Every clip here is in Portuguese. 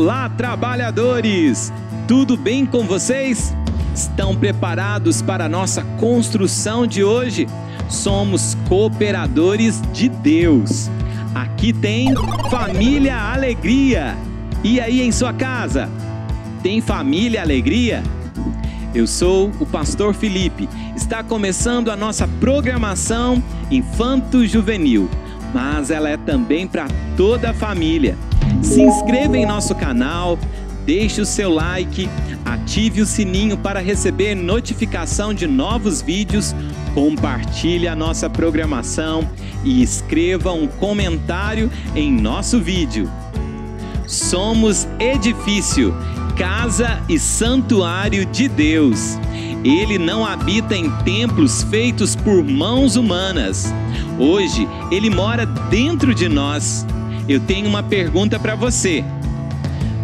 Olá, trabalhadores! Tudo bem com vocês? Estão preparados para a nossa construção de hoje? Somos cooperadores de Deus. Aqui tem Família Alegria. E aí em sua casa? Tem Família Alegria? Eu sou o pastor Felipe. Está começando a nossa programação infanto-juvenil, mas ela é também para toda a família. Se inscreva em nosso canal, deixe o seu like, ative o sininho para receber notificação de novos vídeos, compartilhe a nossa programação e escreva um comentário em nosso vídeo. Somos edifício, casa e santuário de Deus. Ele não habita em templos feitos por mãos humanas. Hoje, Ele mora dentro de nós. Eu tenho uma pergunta para você.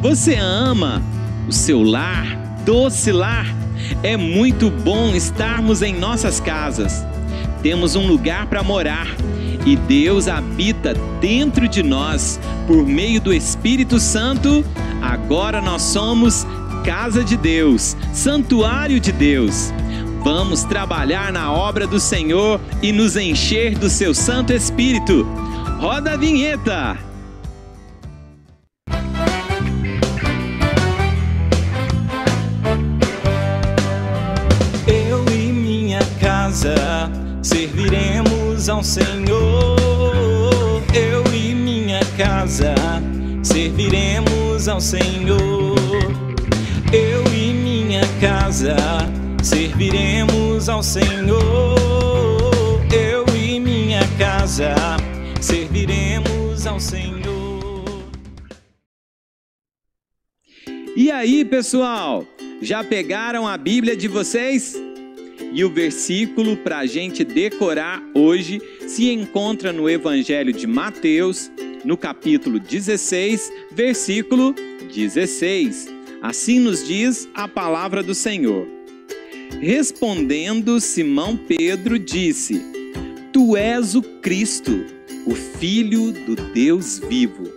Você ama o seu lar, doce lar? É muito bom estarmos em nossas casas. Temos um lugar para morar e Deus habita dentro de nós por meio do Espírito Santo. Agora nós somos casa de Deus, santuário de Deus. Vamos trabalhar na obra do Senhor e nos encher do seu Santo Espírito. Roda a vinheta! Eu e minha casa serviremos ao Senhor. Eu e minha casa serviremos ao Senhor. Eu e minha casa serviremos ao Senhor. Eu e minha casa serviremos ao Senhor. E aí, pessoal? Já pegaram a Bíblia de vocês? E o versículo para a gente decorar hoje se encontra no Evangelho de Mateus, no capítulo 16, versículo 16. Assim nos diz a palavra do Senhor. Respondendo, Simão Pedro disse: Tu és o Cristo, o Filho do Deus vivo.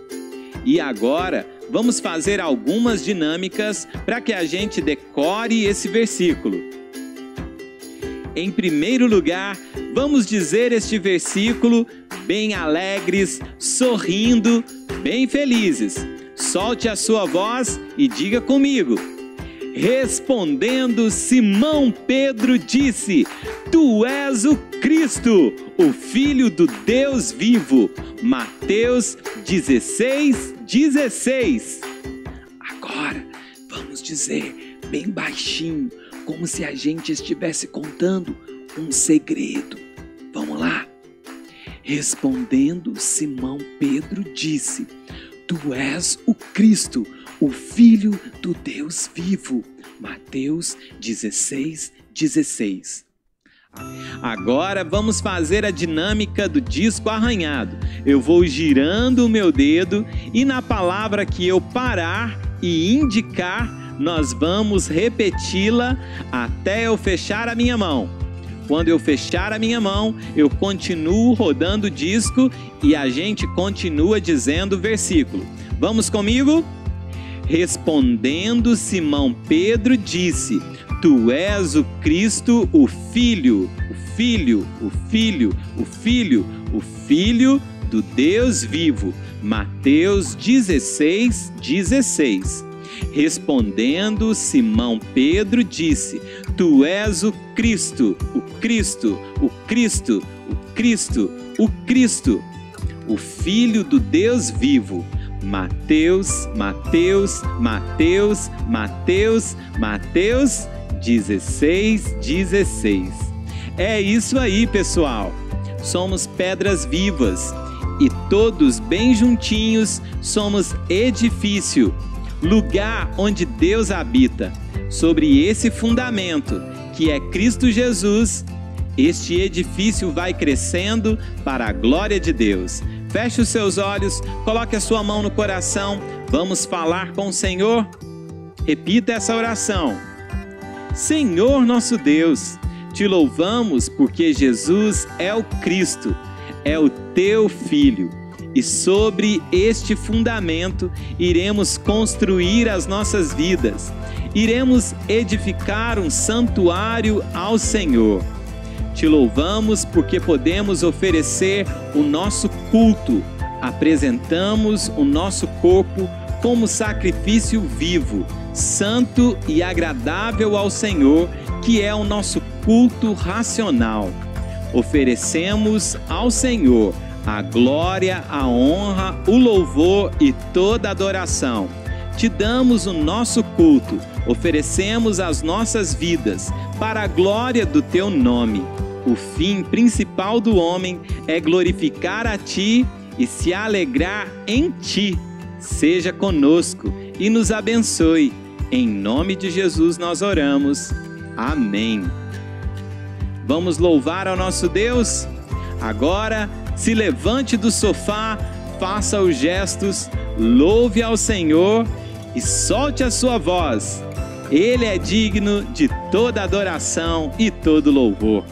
E agora vamos fazer algumas dinâmicas para que a gente decore esse versículo. Em primeiro lugar, vamos dizer este versículo bem alegres, sorrindo, bem felizes. Solte a sua voz e diga comigo. Respondendo, Simão Pedro disse: Tu és o Cristo, o Filho do Deus vivo. Mateus 16, 16. Agora, vamos dizer bem baixinho, como se a gente estivesse contando um segredo. Vamos lá? Respondendo, Simão Pedro disse: Tu és o Cristo, o Filho do Deus vivo. Mateus 16, 16. Agora vamos fazer a dinâmica do disco arranhado. Eu vou girando o meu dedo e na palavra que eu parar e indicar, nós vamos repeti-la até eu fechar a minha mão. Quando eu fechar a minha mão, eu continuo rodando o disco e a gente continua dizendo o versículo. Vamos comigo? Respondendo, Simão Pedro disse: Tu és o Cristo, o Filho do Deus vivo. Mateus 16, 16. Respondendo, Simão Pedro disse: Tu és o Cristo, o Filho do Deus vivo. Mateus 16, 16. É isso aí, pessoal. Somos pedras vivas e todos bem juntinhos somos edifício, lugar onde Deus habita. Sobre esse fundamento, que é Cristo Jesus, este edifício vai crescendo para a glória de Deus. Feche os seus olhos, coloque a sua mão no coração. Vamos falar com o Senhor? Repita essa oração. Senhor nosso Deus, te louvamos porque Jesus é o Cristo, é o teu Filho. E sobre este fundamento iremos construir as nossas vidas. Iremos edificar um santuário ao Senhor. Te louvamos porque podemos oferecer o nosso culto. Apresentamos o nosso corpo como sacrifício vivo, santo e agradável ao Senhor, que é o nosso culto racional. Oferecemos ao Senhor a glória, a honra, o louvor e toda adoração. Te damos o nosso culto, oferecemos as nossas vidas para a glória do teu nome. O fim principal do homem é glorificar a ti e se alegrar em ti. Seja conosco e nos abençoe. Em nome de Jesus nós oramos. Amém. Vamos louvar ao nosso Deus? Agora, se levante do sofá, faça os gestos, louve ao Senhor e solte a sua voz. Ele é digno de toda adoração e todo louvor.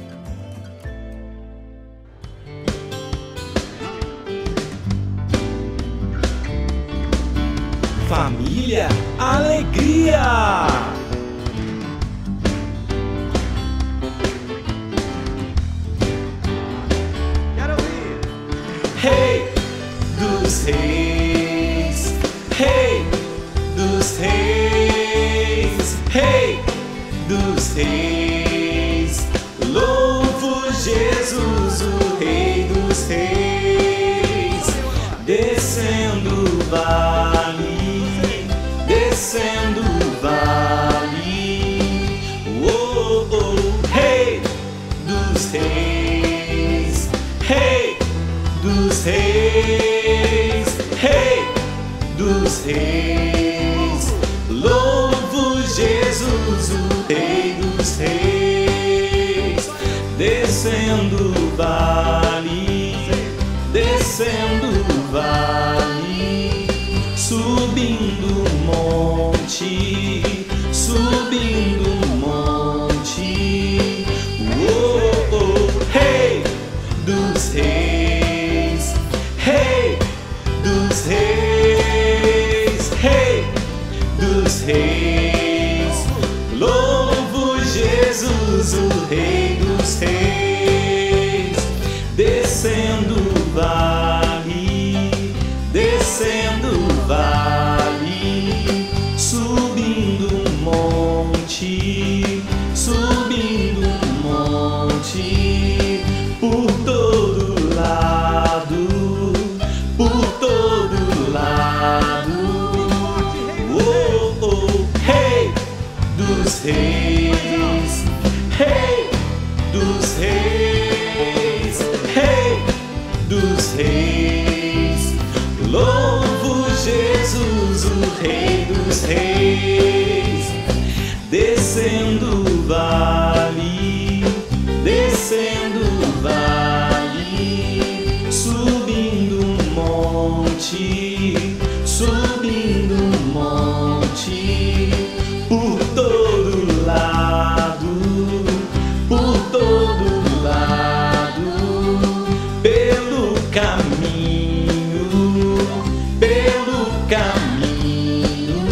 Família, alegria! Rei dos reis, Rei dos reis, Rei dos reis. Louvo Jesus, o Rei dos reis. Descendo o vale, descendo o vale. Oh, oh, Rei dos reis, Rei dos reis, Rei dos reis. Louvo Jesus, o Rei dos reis. Descendo o vale, descendo o vale. Subindo o monte, subindo o monte. Oh, oh, Rei dos reis, Rei dos reis, Rei dos reis. Louvo Jesus, o Rei dos reis. Descendo o vale, descendo o vale. Subindo um monte, subindo um monte. Por todo lado, por todo lado. Oh, oh, Rei dos reis, Rei dos reis, Rei dos reis. Louvo Jesus, o Rei dos reis. Descendo o vale, descendo o vale. Subindo um monte, subindo um monte. Por todo lado, por todo lado. Pelo caminho, pelo caminho.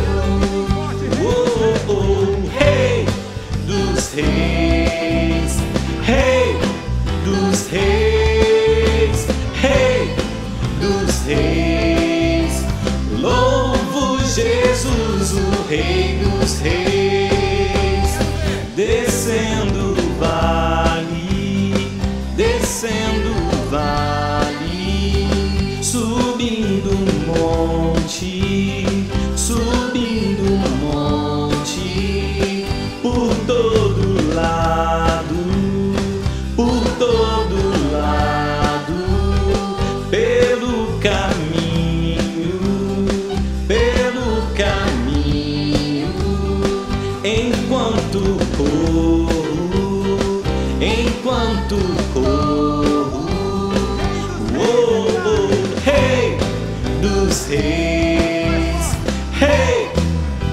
Oh, oh, Rei dos reis, Rei dos reis, Rei dos reis. Louvo Jesus, o Rei dos reis. Descendo o vale, descendo o vale. Subindo um monte, subindo um monte. Por todo lado, por todo lado. Pelo caminho, pelo caminho. Enquanto corro, enquanto corro. Oh, oh, Rei dos reis, Rei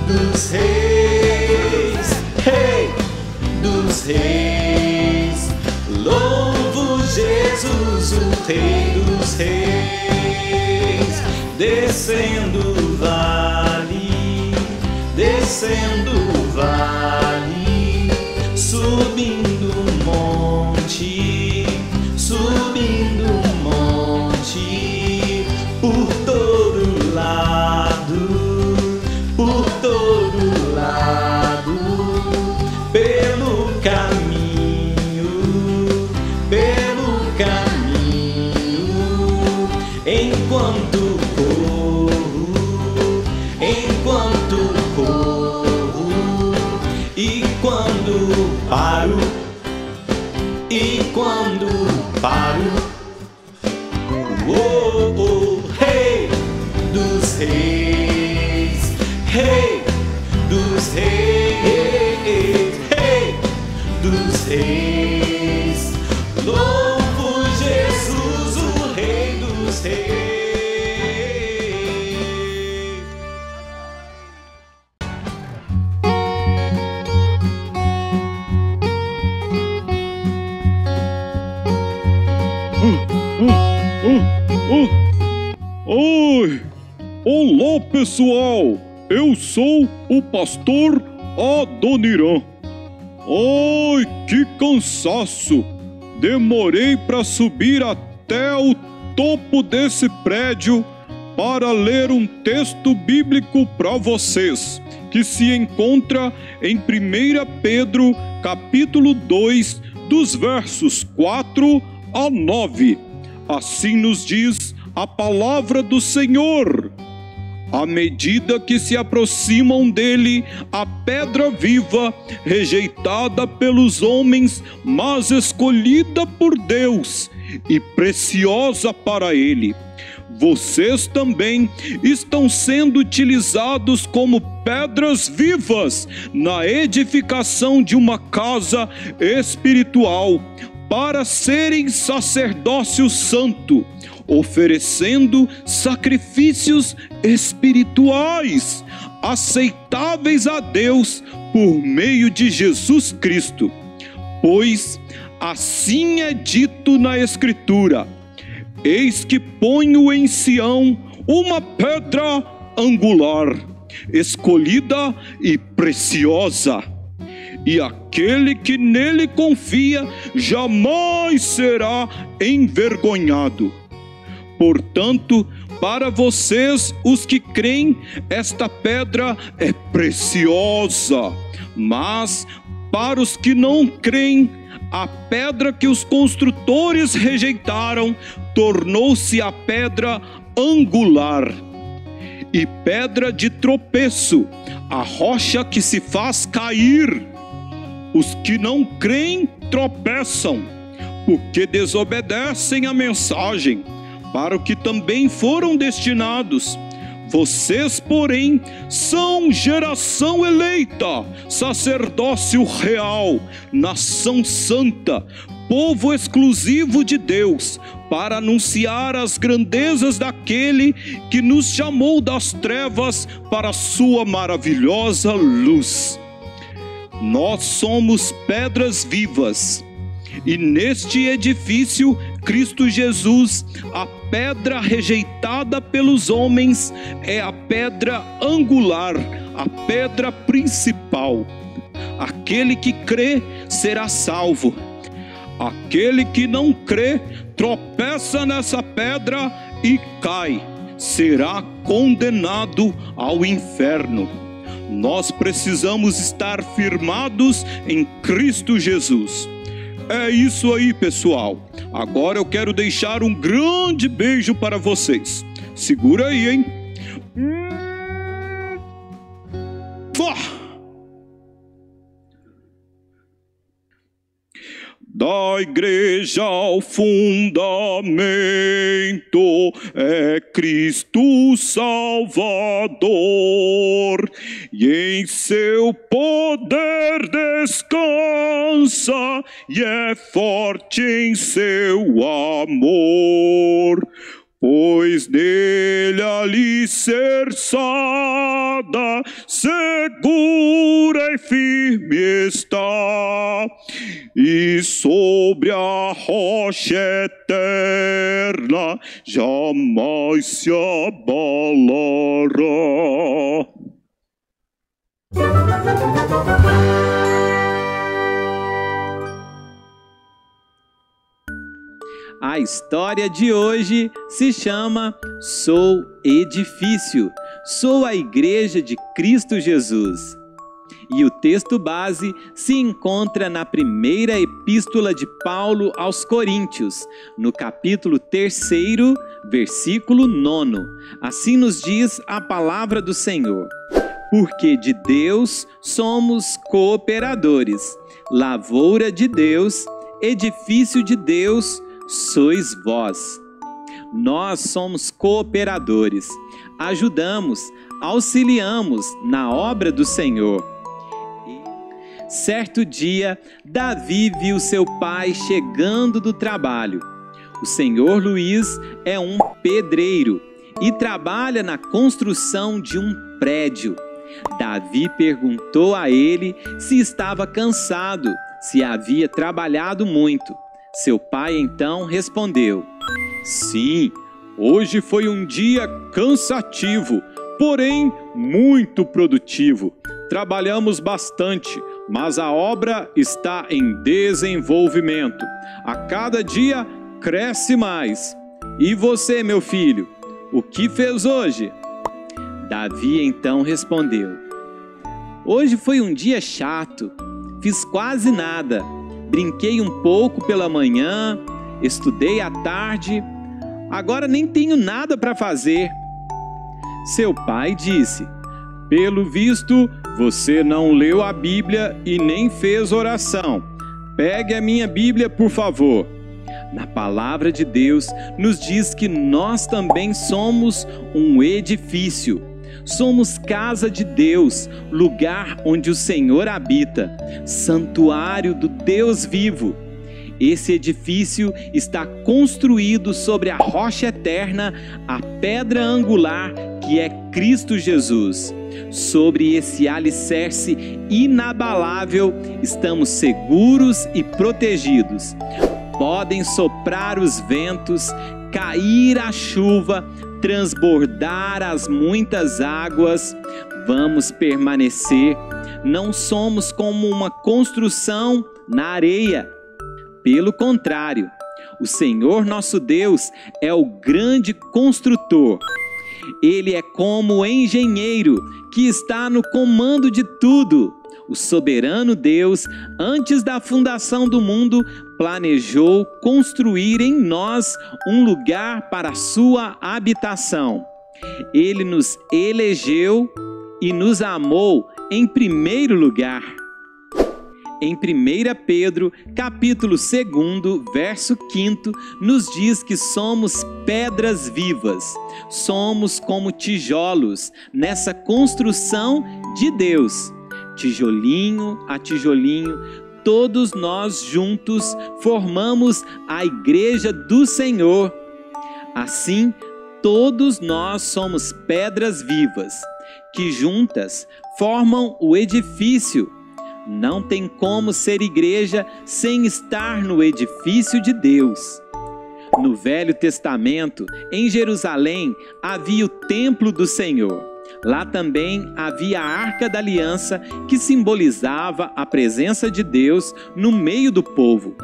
dos reis, Rei dos reis. Louvo Jesus, o Rei dos reis. descendo o vale, descendo o vale, subindo um monte, subindo um monte, por todo lado, por todo lado, pelo caminho, enquanto corro, e quando paro, oh, oh, rei dos reis, rei dos reis, rei dos reis, louvo Jesus, o rei dos reis. Oi! Olá, pessoal! Eu sou o pastor Adoniran. Ai, que cansaço! Demorei para subir até o topo desse prédio para ler um texto bíblico para vocês, que se encontra em 1 Pedro, capítulo 2, dos versos 4 a 9. Assim nos diz a palavra do Senhor: à medida que se aproximam dele, a pedra viva, rejeitada pelos homens, mas escolhida por Deus e preciosa para ele, vocês também estão sendo utilizados como pedras vivas na edificação de uma casa espiritual, para serem sacerdócio santo, oferecendo sacrifícios espirituais, aceitáveis a Deus por meio de Jesus Cristo. Pois assim é dito na Escritura: eis que ponho em Sião uma pedra angular, escolhida e preciosa, e aquele que nele confia jamais será envergonhado. Portanto, para vocês, os que creem, esta pedra é preciosa, mas para os que não creem, a pedra que os construtores rejeitaram tornou-se a pedra angular e pedra de tropeço, a rocha que se faz cair. Os que não creem tropeçam, porque desobedecem a mensagem, para o que também foram destinados. Vocês, porém, são geração eleita, sacerdócio real, nação santa, povo exclusivo de Deus, para anunciar as grandezas daquele que nos chamou das trevas para a sua maravilhosa luz. Nós somos pedras vivas, e neste edifício, Cristo Jesus, a pedra rejeitada pelos homens, é a pedra angular, a pedra principal. Aquele que crê será salvo. Aquele que não crê tropeça nessa pedra e cai, será condenado ao inferno. Nós precisamos estar firmados em Cristo Jesus. É isso aí, pessoal. Agora eu quero deixar um grande beijo para vocês. Segura aí, hein? Da igreja o fundamento é Cristo Salvador, e em seu poder descansa, e é forte em seu amor. pois nele alicerçada, segura e firme está, e sobre a rocha eterna jamais se abalará. A história de hoje se chama Sou Edifício, sou a Igreja de Cristo Jesus. E o texto base se encontra na primeira epístola de Paulo aos Coríntios, no capítulo 3, versículo 9. Assim nos diz a palavra do Senhor. Porque de Deus somos cooperadores, lavoura de Deus, edifício de Deus, sois vós. Nós somos cooperadores, ajudamos, auxiliamos na obra do Senhor. Certo dia, Davi viu seu pai chegando do trabalho. O senhor Luiz é um pedreiro e trabalha na construção de um prédio. Davi perguntou a ele se estava cansado, se havia trabalhado muito. Seu pai então respondeu: Sim, hoje foi um dia cansativo, porém muito produtivo. Trabalhamos bastante, mas a obra está em desenvolvimento. A cada dia cresce mais. E você, meu filho, o que fez hoje? Davi então respondeu: Hoje foi um dia chato, fiz quase nada. Brinquei um pouco pela manhã, estudei à tarde, agora nem tenho nada para fazer. Seu pai disse: Pelo visto, você não leu a Bíblia e nem fez oração. Pegue a minha Bíblia, por favor. Na palavra de Deus, nos diz que nós também somos um edifício. Somos casa de Deus, lugar onde o Senhor habita, santuário do Deus vivo. Esse edifício está construído sobre a rocha eterna, a pedra angular, que é Cristo Jesus. Sobre esse alicerce inabalável, estamos seguros e protegidos. Podem soprar os ventos, cair a chuva, transbordar as muitas águas, vamos permanecer. Não somos como uma construção na areia. Pelo contrário, o Senhor nosso Deus é o grande construtor. Ele é como o engenheiro que está no comando de tudo. O soberano Deus, antes da fundação do mundo, planejou construir em nós um lugar para a sua habitação. Ele nos elegeu e nos amou em primeiro lugar. Em 1 Pedro, capítulo 2, verso 5, nos diz que somos pedras vivas. Somos como tijolos nessa construção de Deus. Tijolinho a tijolinho, todos nós juntos formamos a igreja do Senhor. Assim, todos nós somos pedras vivas, que juntas formam o edifício. Não tem como ser igreja sem estar no edifício de Deus. No Velho Testamento, em Jerusalém, havia o templo do Senhor. Lá também havia a Arca da Aliança, que simbolizava a presença de Deus no meio do povo.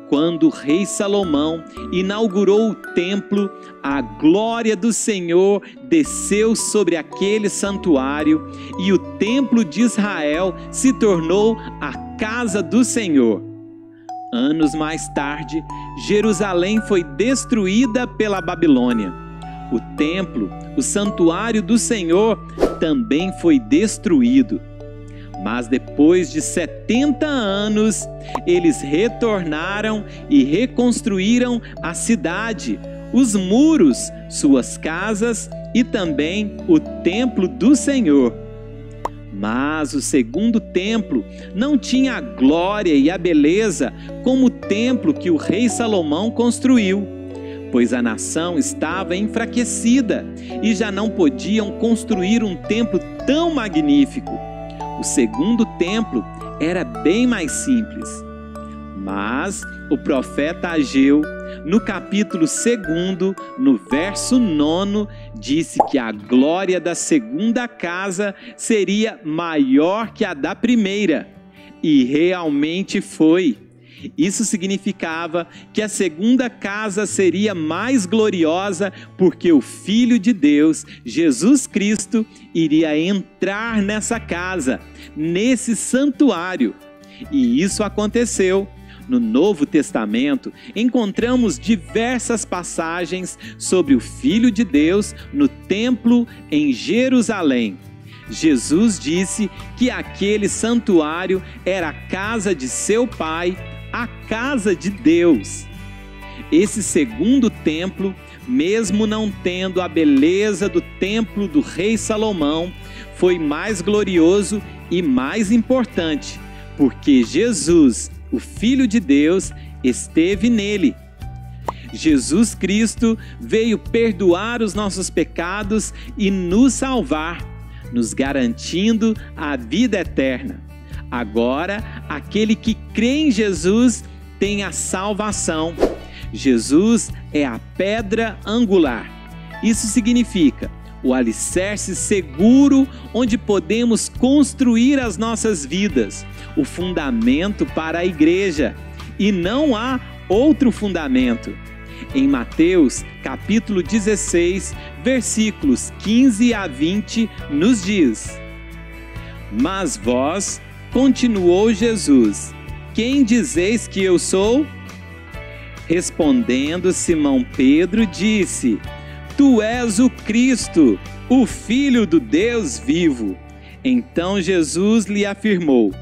Quando o rei Salomão inaugurou o templo, a glória do Senhor desceu sobre aquele santuário e o templo de Israel se tornou a casa do Senhor. Anos mais tarde, Jerusalém foi destruída pela Babilônia. O templo, o santuário do Senhor, também foi destruído. Mas depois de 70 anos, eles retornaram e reconstruíram a cidade, os muros, suas casas e também o templo do Senhor. Mas o segundo templo não tinha a glória e a beleza como o templo que o rei Salomão construiu. pois a nação estava enfraquecida e já não podiam construir um templo tão magnífico. O segundo templo era bem mais simples. Mas o profeta Ageu, no capítulo 2, no verso 9, disse que a glória da segunda casa seria maior que a da primeira. E realmente foi. Isso significava que a segunda casa seria mais gloriosa porque o Filho de Deus, Jesus Cristo, iria entrar nessa casa, nesse santuário. E isso aconteceu. No Novo Testamento, encontramos diversas passagens sobre o Filho de Deus no templo em Jerusalém. Jesus disse que aquele santuário era a casa de seu Pai, a casa de Deus. Esse segundo templo, mesmo não tendo a beleza do templo do rei Salomão, foi mais glorioso e mais importante, porque Jesus, o Filho de Deus, esteve nele. Jesus Cristo veio perdoar os nossos pecados e nos salvar, nos garantindo a vida eterna. Agora, aquele que crê em Jesus tem a salvação. Jesus é a pedra angular. Isso significa o alicerce seguro onde podemos construir as nossas vidas, o fundamento para a igreja, e não há outro fundamento. Em Mateus, capítulo 16, versículos 15 a 20, nos diz: Mas vós, continuou Jesus, quem dizeis que eu sou? Respondendo Simão Pedro, disse: Tu és o Cristo, o Filho do Deus vivo. Então Jesus lhe afirmou: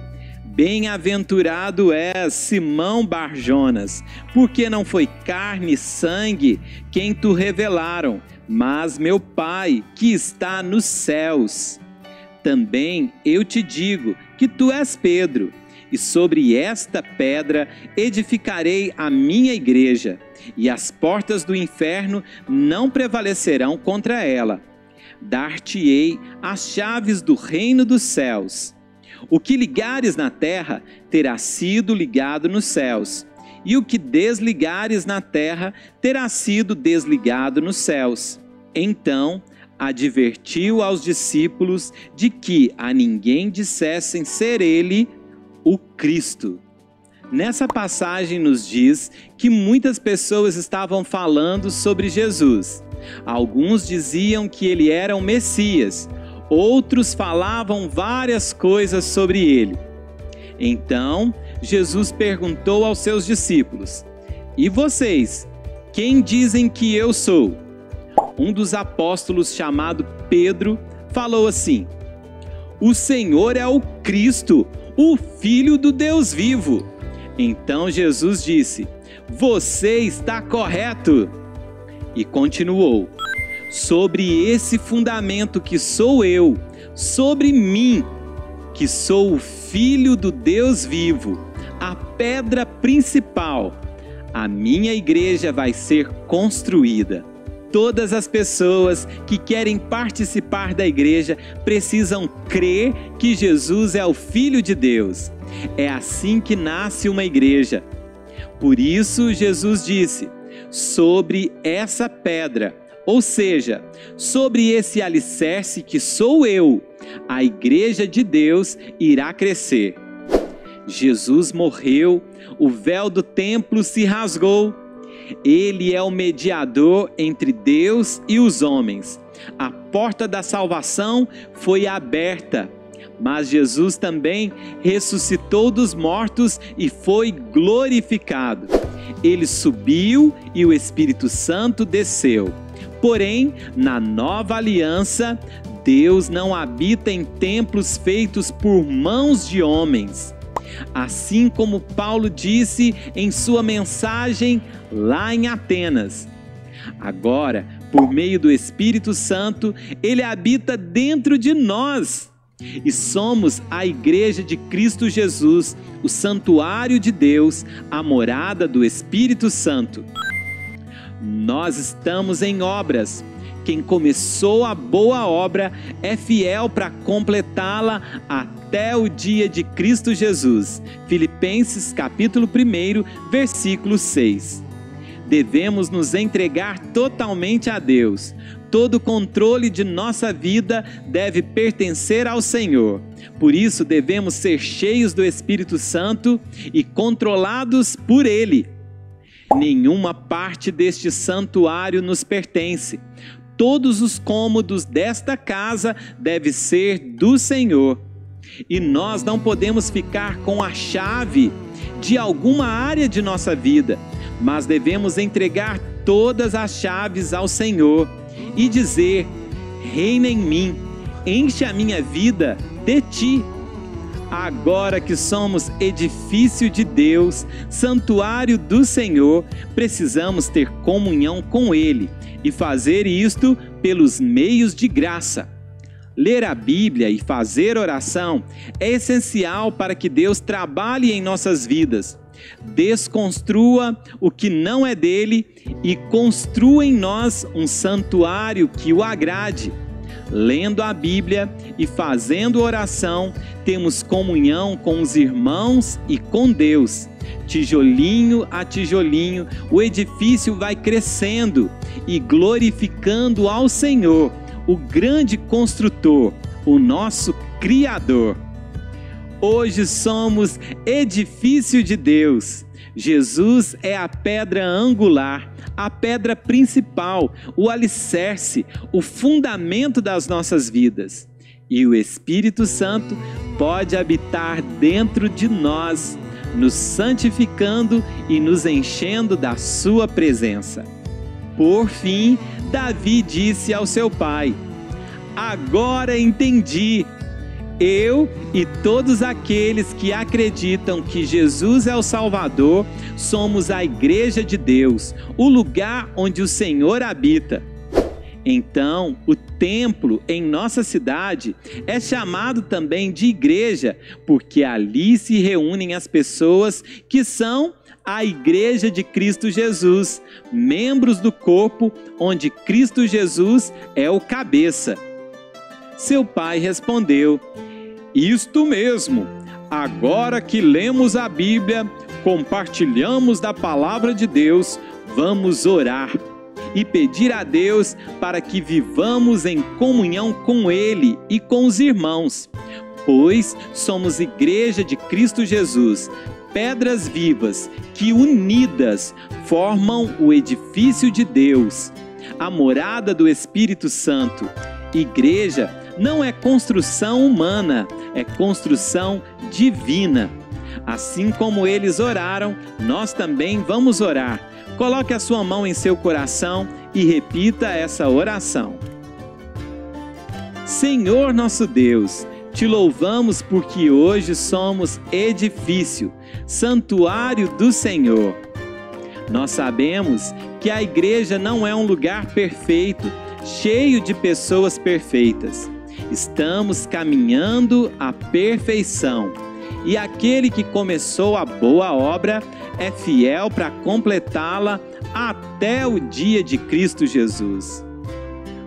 Bem-aventurado és, Simão Barjonas, porque não foi carne e sangue quem te revelaram, mas meu Pai que está nos céus. Também eu te digo que tu és Pedro, e sobre esta pedra edificarei a minha igreja, e as portas do inferno não prevalecerão contra ela. Dar-te-ei as chaves do reino dos céus. O que ligares na terra terá sido ligado nos céus, e o que desligares na terra terá sido desligado nos céus. Então advertiu aos discípulos de que a ninguém dissessem ser ele o Cristo. Nessa passagem nos diz que muitas pessoas estavam falando sobre Jesus. Alguns diziam que ele era o Messias, outros falavam várias coisas sobre ele. Então, Jesus perguntou aos seus discípulos: E vocês, quem dizem que eu sou? Um dos apóstolos, chamado Pedro, falou assim: O Senhor é o Cristo, o Filho do Deus vivo. Então Jesus disse: Você está correto. E continuou: Sobre esse fundamento que sou eu, sobre mim, que sou o Filho do Deus vivo, a pedra principal, a minha igreja vai ser construída. Todas as pessoas que querem participar da igreja precisam crer que Jesus é o Filho de Deus. É assim que nasce uma igreja. Por isso Jesus disse: sobre essa pedra, ou seja, sobre esse alicerce que sou eu, a igreja de Deus irá crescer. Jesus morreu, o véu do templo se rasgou. Ele é o mediador entre Deus e os homens. A porta da salvação foi aberta, mas Jesus também ressuscitou dos mortos e foi glorificado. Ele subiu e o Espírito Santo desceu. Porém, na nova aliança, Deus não habita em templos feitos por mãos de homens. Assim como Paulo disse em sua mensagem lá em Atenas. Agora, por meio do Espírito Santo, ele habita dentro de nós. E somos a igreja de Cristo Jesus, o santuário de Deus, a morada do Espírito Santo. Nós estamos em obras. Quem começou a boa obra é fiel para completá-la até o dia de Cristo Jesus. Filipenses capítulo 1, versículo 6. Devemos nos entregar totalmente a Deus. Todo o controle de nossa vida deve pertencer ao Senhor. Por isso devemos ser cheios do Espírito Santo e controlados por Ele. Nenhuma parte deste santuário nos pertence. Todos os cômodos desta casa devem ser do Senhor. E nós não podemos ficar com a chave de alguma área de nossa vida, mas devemos entregar todas as chaves ao Senhor e dizer: reina em mim, enche a minha vida de ti. Agora que somos edifício de Deus, santuário do Senhor, precisamos ter comunhão com Ele e fazer isto pelos meios de graça. Ler a Bíblia e fazer oração é essencial para que Deus trabalhe em nossas vidas, desconstrua o que não é dele e construa em nós um santuário que o agrade. Lendo a Bíblia e fazendo oração, temos comunhão com os irmãos e com Deus. Tijolinho a tijolinho, o edifício vai crescendo e glorificando ao Senhor, o grande construtor, o nosso Criador. Hoje somos edifício de Deus. Jesus é a pedra angular, a pedra principal, o alicerce, o fundamento das nossas vidas. E o Espírito Santo pode habitar dentro de nós, nos santificando e nos enchendo da sua presença. Por fim, Davi disse ao seu pai: agora entendi. Eu e todos aqueles que acreditam que Jesus é o Salvador, somos a igreja de Deus, o lugar onde o Senhor habita. Então, o templo em nossa cidade é chamado também de igreja, porque ali se reúnem as pessoas que são a igreja de Cristo Jesus, membros do corpo onde Cristo Jesus é o cabeça. Seu pai respondeu: isto mesmo, agora que lemos a Bíblia, compartilhamos da palavra de Deus, vamos orar e pedir a Deus para que vivamos em comunhão com Ele e com os irmãos, pois somos igreja de Cristo Jesus, pedras vivas que unidas formam o edifício de Deus, a morada do Espírito Santo. Igreja não é construção humana, é construção divina. Assim como eles oraram, nós também vamos orar. Coloque a sua mão em seu coração e repita essa oração. Senhor nosso Deus, te louvamos porque hoje somos edifício, santuário do Senhor. Nós sabemos que a igreja não é um lugar perfeito, cheio de pessoas perfeitas. Estamos caminhando à perfeição. E aquele que começou a boa obra é fiel para completá-la até o dia de Cristo Jesus.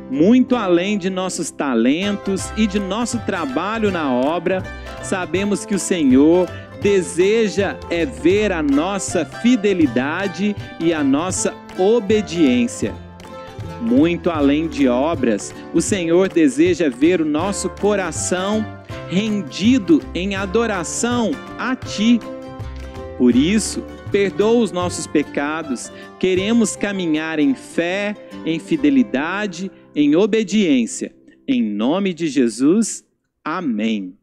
Muito além de nossos talentos e de nosso trabalho na obra, sabemos que o Senhor deseja ver a nossa fidelidade e a nossa obediência. Muito além de obras, o Senhor deseja ver o nosso coração rendido em adoração a Ti. Por isso, perdoa os nossos pecados, queremos caminhar em fé, em fidelidade, em obediência. Em nome de Jesus, amém.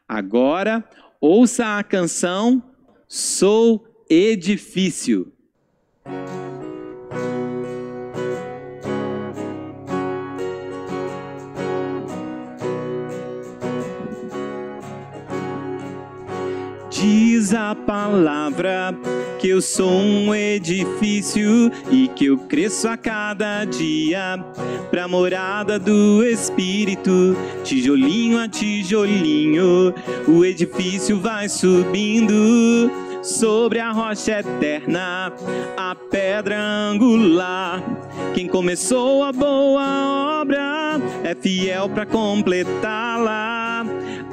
Agora, ouça a canção Sou Edifício. Diz a palavra que eu sou um edifício e que eu cresço a cada dia pra morada do Espírito. Tijolinho a tijolinho, o edifício vai subindo, sobre a rocha eterna, a pedra angular. Quem começou a boa obra é fiel para completá-la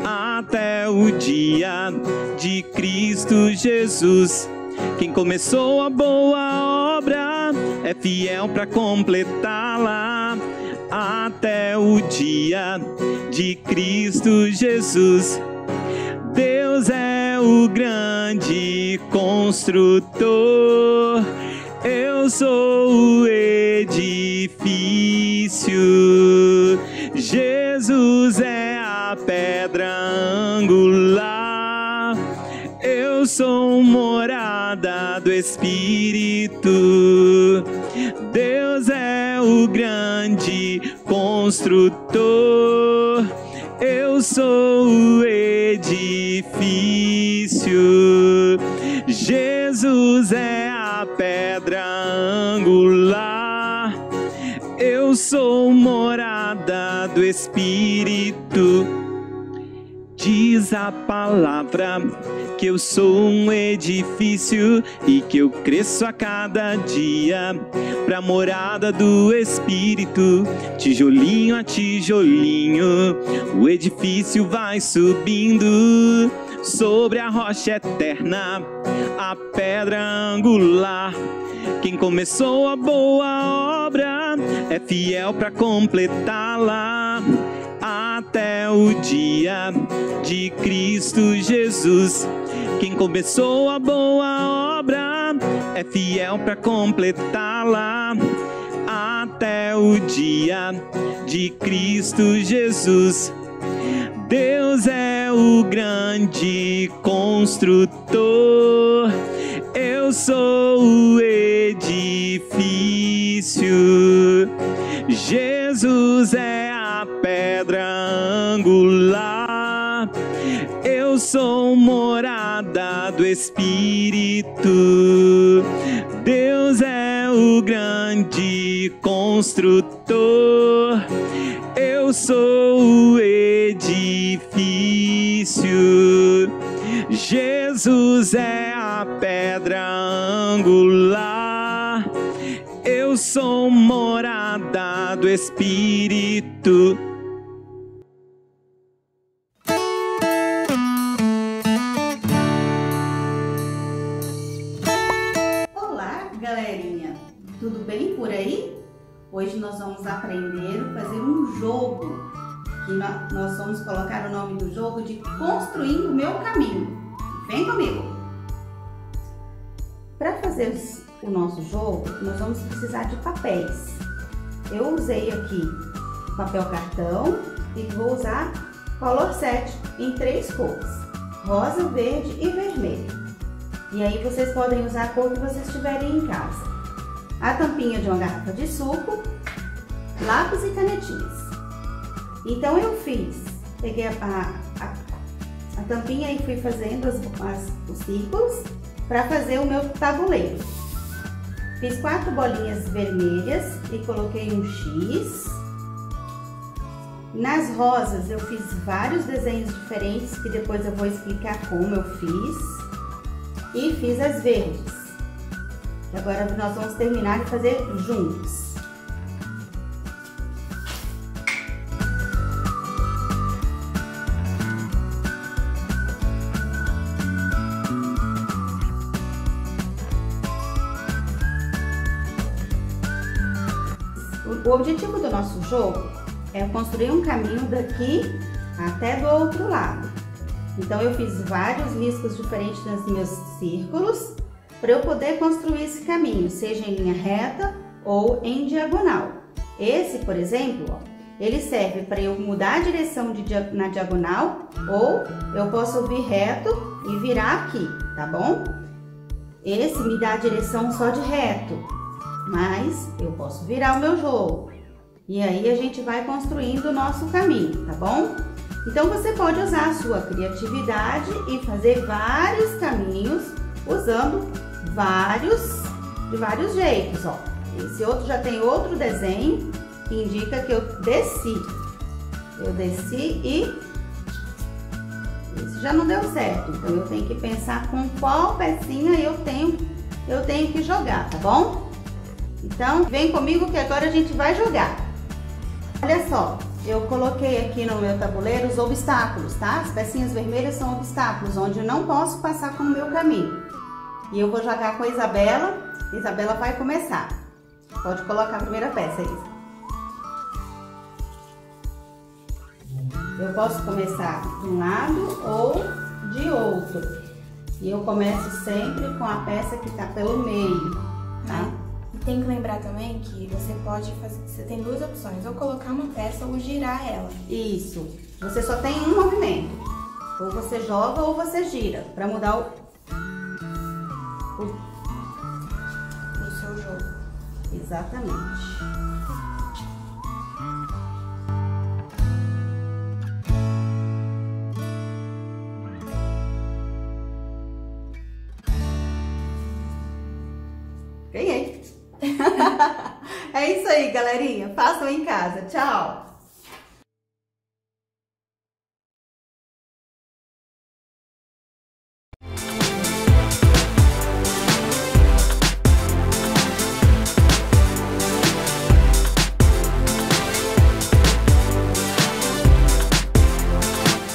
até o dia de Cristo Jesus. Quem começou a boa obra é fiel para completá-la até o dia de Cristo Jesus. Deus é o grande construtor, eu sou o edifício. Jesus é a pedra angular, eu sou morada do Espírito. Deus é o grande construtor, eu sou o edifício. Jesus é a pedra angular, eu sou morada do Espírito. Diz a palavra que eu sou um edifício e que eu cresço a cada dia pra morada do Espírito. Tijolinho a tijolinho, o edifício vai subindo sobre a rocha eterna, a pedra angular. Quem começou a boa obra é fiel pra completá-la até o dia de Cristo Jesus. Quem começou a boa obra é fiel para completá-la até o dia de Cristo Jesus. Deus é o grande construtor, eu sou o edifício. Jesus é a pedra angular, eu sou morada do Espírito. Deus é o grande construtor, eu sou o edifício. Jesus é a pedra angular, eu sou morada do Espírito. Olá, galerinha! Tudo bem por aí? Hoje nós vamos aprender a fazer um jogo, que nós vamos colocar o nome do jogo de Construindo o Meu Caminho. Vem comigo! Para fazer o nosso jogo, nós vamos precisar de papéis. Eu usei aqui papel cartão e vou usar color 7 em 3 cores: rosa, verde e vermelho. E aí vocês podem usar a cor que vocês tiverem em casa. A tampinha de uma garrafa de suco, lápis e canetinhas. Então eu peguei a tampinha e fui fazendo os círculos para fazer o meu tabuleiro. Fiz 4 bolinhas vermelhas e coloquei um X. Nas rosas eu fiz vários desenhos diferentes, que depois eu vou explicar como eu fiz. E fiz as verdes. Agora nós vamos terminar de fazer juntos. O objetivo do nosso jogo é construir um caminho daqui até do outro lado. Então eu fiz vários riscos diferentes nos meus círculos para eu poder construir esse caminho, seja em linha reta ou em diagonal. Esse, por exemplo, ó, ele serve para eu mudar a direção na diagonal, ou eu posso vir reto e virar aqui, tá bom? Esse me dá a direção só de reto, mas eu posso virar o meu jogo. E aí a gente vai construindo o nosso caminho, tá bom? Então você pode usar a sua criatividade e fazer vários caminhos usando de vários jeitos, ó. Esse outro já tem outro desenho que indica que eu desci. Eu desci e esse já não deu certo. Então eu tenho que pensar com qual pecinha eu tenho que jogar, tá bom? Então vem comigo que agora a gente vai jogar. Olha só, eu coloquei aqui no meu tabuleiro os obstáculos, tá? As pecinhas vermelhas são obstáculos, onde eu não posso passar com o meu caminho. E eu vou jogar com a Isabela. Isabela vai começar. Pode colocar a primeira peça, Isa. Eu posso começar de um lado ou de outro. E eu começo sempre com a peça que tá pelo meio, tá? E tem que lembrar também que você pode fazer, você tem duas opções, ou colocar uma peça ou girar ela. Isso. Você só tem um movimento. Ou você joga ou você gira, para mudar o seu jogo. Exatamente. Ganhei! É isso aí, galerinha. Façam em casa. Tchau!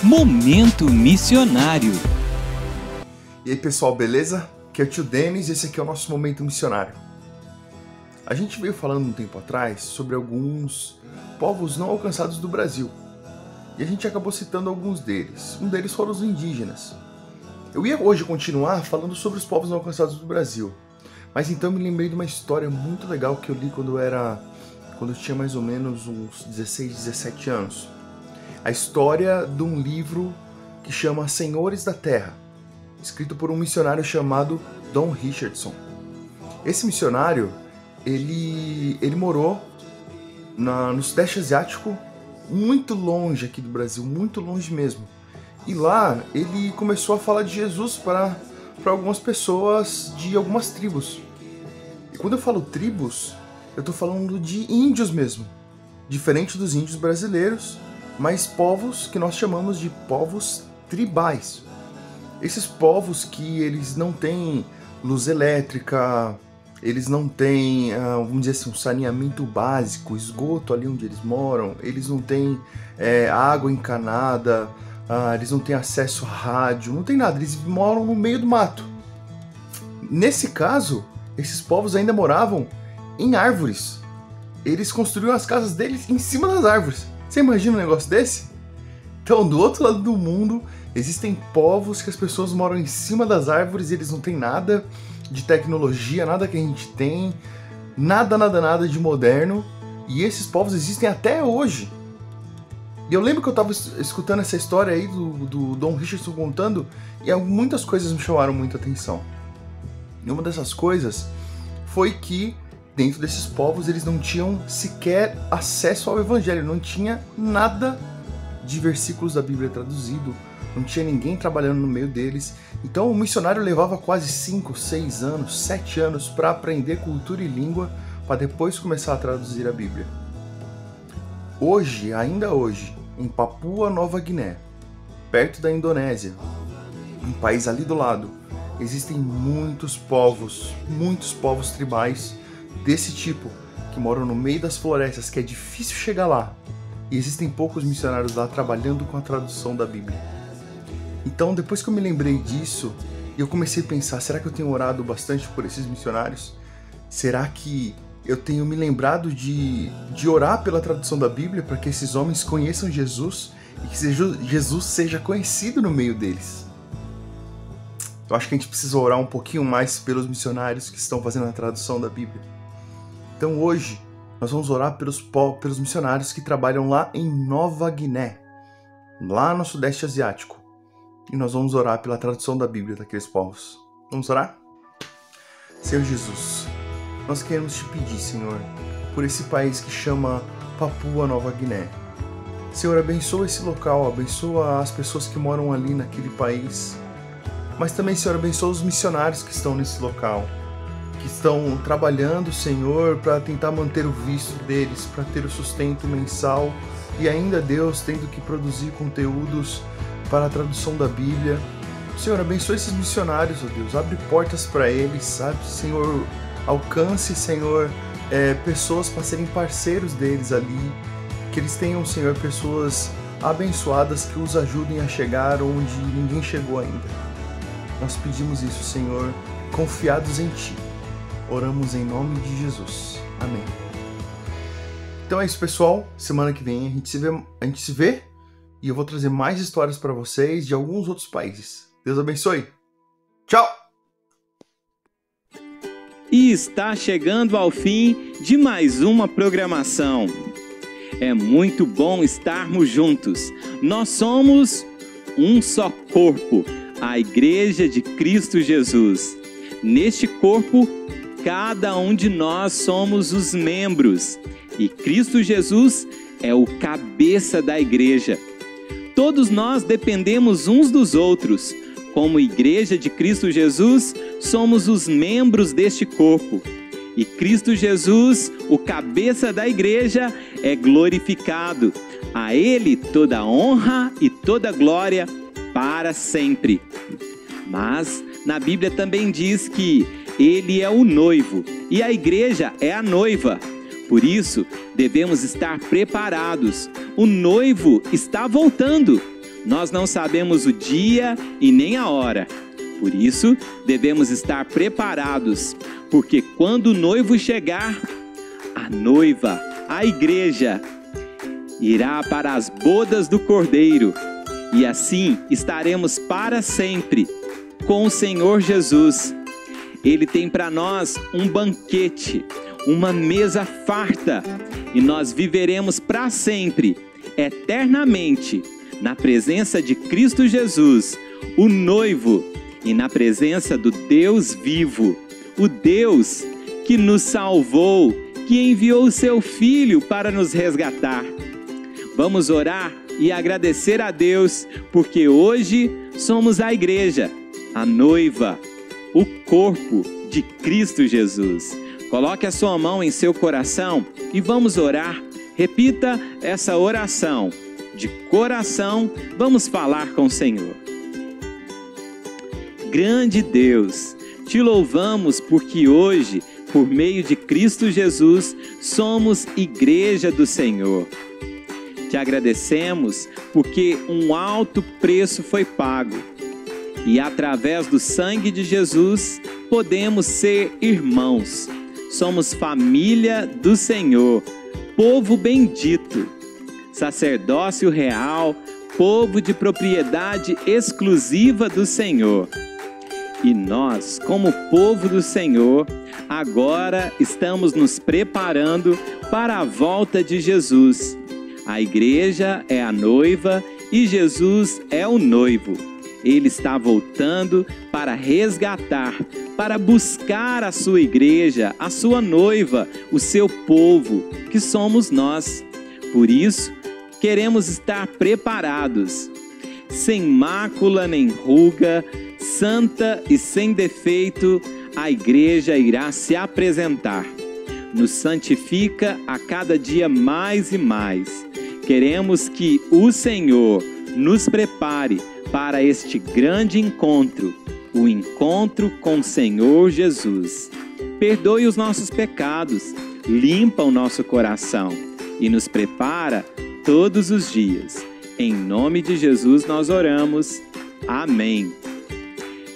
Momento Missionário. E aí pessoal, beleza? Aqui é o tio Denis e esse aqui é o nosso Momento Missionário. A gente veio falando um tempo atrás sobre alguns povos não alcançados do Brasil. E a gente acabou citando alguns deles. Um deles foram os indígenas. Eu ia hoje continuar falando sobre os povos não alcançados do Brasil. Mas então eu me lembrei de uma história muito legal que eu li quando eu tinha mais ou menos uns 16, 17 anos. A história de um livro que chama Senhores da Terra, escrito por um missionário chamado Don Richardson. Esse missionário, ele morou no Sudeste Asiático, muito longe aqui do Brasil, muito longe mesmo. E lá ele começou a falar de Jesus para algumas pessoas de algumas tribos. E quando eu falo tribos, eu estou falando de índios mesmo, diferente dos índios brasileiros, mas povos que nós chamamos de povos tribais. Esses povos que eles não têm luz elétrica, eles não têm, vamos dizer assim, um saneamento básico, esgoto ali onde eles moram, eles não têm água encanada, eles não têm acesso a rádio, não tem nada, eles moram no meio do mato. Nesse caso, esses povos ainda moravam em árvores. Eles construíam as casas deles em cima das árvores. Você imagina um negócio desse? Então, do outro lado do mundo, existem povos que as pessoas moram em cima das árvores e eles não têm nada de tecnologia, nada que a gente tem, nada de moderno, e esses povos existem até hoje. E eu lembro que eu estava escutando essa história aí do Don Richardson contando, e muitas coisas me chamaram muita atenção. E uma dessas coisas foi que dentro desses povos eles não tinham sequer acesso ao evangelho, não tinha nada de versículos da Bíblia traduzido, não tinha ninguém trabalhando no meio deles. Então o missionário levava quase 5, 6 anos, 7 anos para aprender cultura e língua, para depois começar a traduzir a Bíblia. Hoje, ainda hoje, em Papua Nova Guiné, perto da Indonésia, um país ali do lado, existem muitos povos tribais desse tipo, que moram no meio das florestas, que é difícil chegar lá. E existem poucos missionários lá trabalhando com a tradução da Bíblia. Então, depois que eu me lembrei disso, eu comecei a pensar, será que eu tenho orado bastante por esses missionários? Será que eu tenho me lembrado de orar pela tradução da Bíblia para que esses homens conheçam Jesus e que Jesus seja conhecido no meio deles? Eu acho que a gente precisa orar um pouquinho mais pelos missionários que estão fazendo a tradução da Bíblia. Então hoje nós vamos orar pelos missionários que trabalham lá em Nova Guiné, lá no Sudeste Asiático. E nós vamos orar pela tradução da Bíblia daqueles povos. Vamos orar? Senhor Jesus, nós queremos te pedir, Senhor, por esse país que chama Papua Nova Guiné. Senhor, abençoa esse local, abençoa as pessoas que moram ali naquele país. Mas também, Senhor, abençoa os missionários que estão nesse local, que estão trabalhando, Senhor, para tentar manter o visto deles, para ter o sustento mensal e ainda, Deus, tendo que produzir conteúdos para a tradução da Bíblia. Senhor, abençoe esses missionários, ó Deus, abre portas para eles, sabe? Senhor, alcance, Senhor, pessoas para serem parceiros deles ali, que eles tenham, Senhor, pessoas abençoadas que os ajudem a chegar onde ninguém chegou ainda. Nós pedimos isso, Senhor, confiados em Ti. Oramos em nome de Jesus. Amém. Então é isso, pessoal. Semana que vem a gente se vê e eu vou trazer mais histórias para vocês de alguns outros países. Deus abençoe. Tchau! E está chegando ao fim de mais uma programação. É muito bom estarmos juntos. Nós somos um só corpo, a Igreja de Cristo Jesus. Neste corpo, cada um de nós somos os membros e Cristo Jesus é o cabeça da igreja. Todos nós dependemos uns dos outros. Como Igreja de Cristo Jesus, somos os membros deste corpo. E Cristo Jesus, o cabeça da igreja, é glorificado. A Ele toda a honra e toda a glória para sempre. Mas na Bíblia também diz que Ele é o noivo e a igreja é a noiva. Por isso, devemos estar preparados. O noivo está voltando. Nós não sabemos o dia e nem a hora. Por isso, devemos estar preparados, porque quando o noivo chegar, a noiva, a igreja, irá para as bodas do Cordeiro. E assim estaremos para sempre com o Senhor Jesus. Ele tem para nós um banquete, uma mesa farta, e nós viveremos para sempre, eternamente, na presença de Cristo Jesus, o noivo, e na presença do Deus vivo, o Deus que nos salvou, que enviou o seu Filho para nos resgatar. Vamos orar e agradecer a Deus, porque hoje somos a igreja, a noiva, o corpo de Cristo Jesus. Coloque a sua mão em seu coração e vamos orar. Repita essa oração. De coração, vamos falar com o Senhor. Grande Deus, te louvamos porque hoje, por meio de Cristo Jesus, somos igreja do Senhor. Te agradecemos porque um alto preço foi pago. E através do sangue de Jesus, podemos ser irmãos. Somos família do Senhor, povo bendito, sacerdócio real, povo de propriedade exclusiva do Senhor. E nós, como povo do Senhor, agora estamos nos preparando para a volta de Jesus. A igreja é a noiva e Jesus é o noivo. Ele está voltando para resgatar, para buscar a sua igreja, a sua noiva, o seu povo, que somos nós. Por isso, queremos estar preparados, sem mácula nem ruga, santa e sem defeito, a igreja irá se apresentar. Nos santifica a cada dia mais e mais. Queremos que o Senhor nos prepare para este grande encontro, o encontro com o Senhor Jesus. Perdoe os nossos pecados, limpa o nosso coração e nos prepara todos os dias. Em nome de Jesus nós oramos. Amém.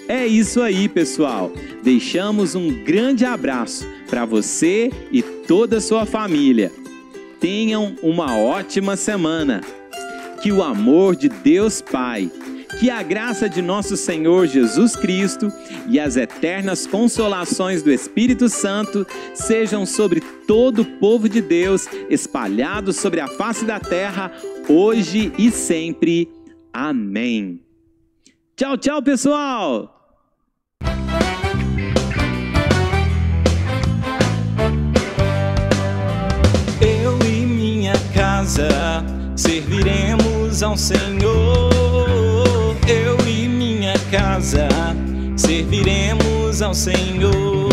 É isso aí, pessoal. Deixamos um grande abraço para você e toda a sua família. Tenham uma ótima semana. Que o amor de Deus Pai, que a graça de nosso Senhor Jesus Cristo e as eternas consolações do Espírito Santo sejam sobre todo o povo de Deus, espalhado sobre a face da terra, hoje e sempre. Amém. Tchau, tchau, pessoal! Eu e minha casa serviremos ao Senhor. Eu e minha casa serviremos ao Senhor.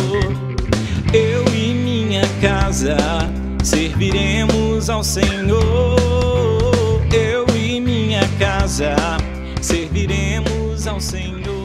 Eu e minha casa serviremos ao Senhor. Eu e minha casa serviremos ao Senhor.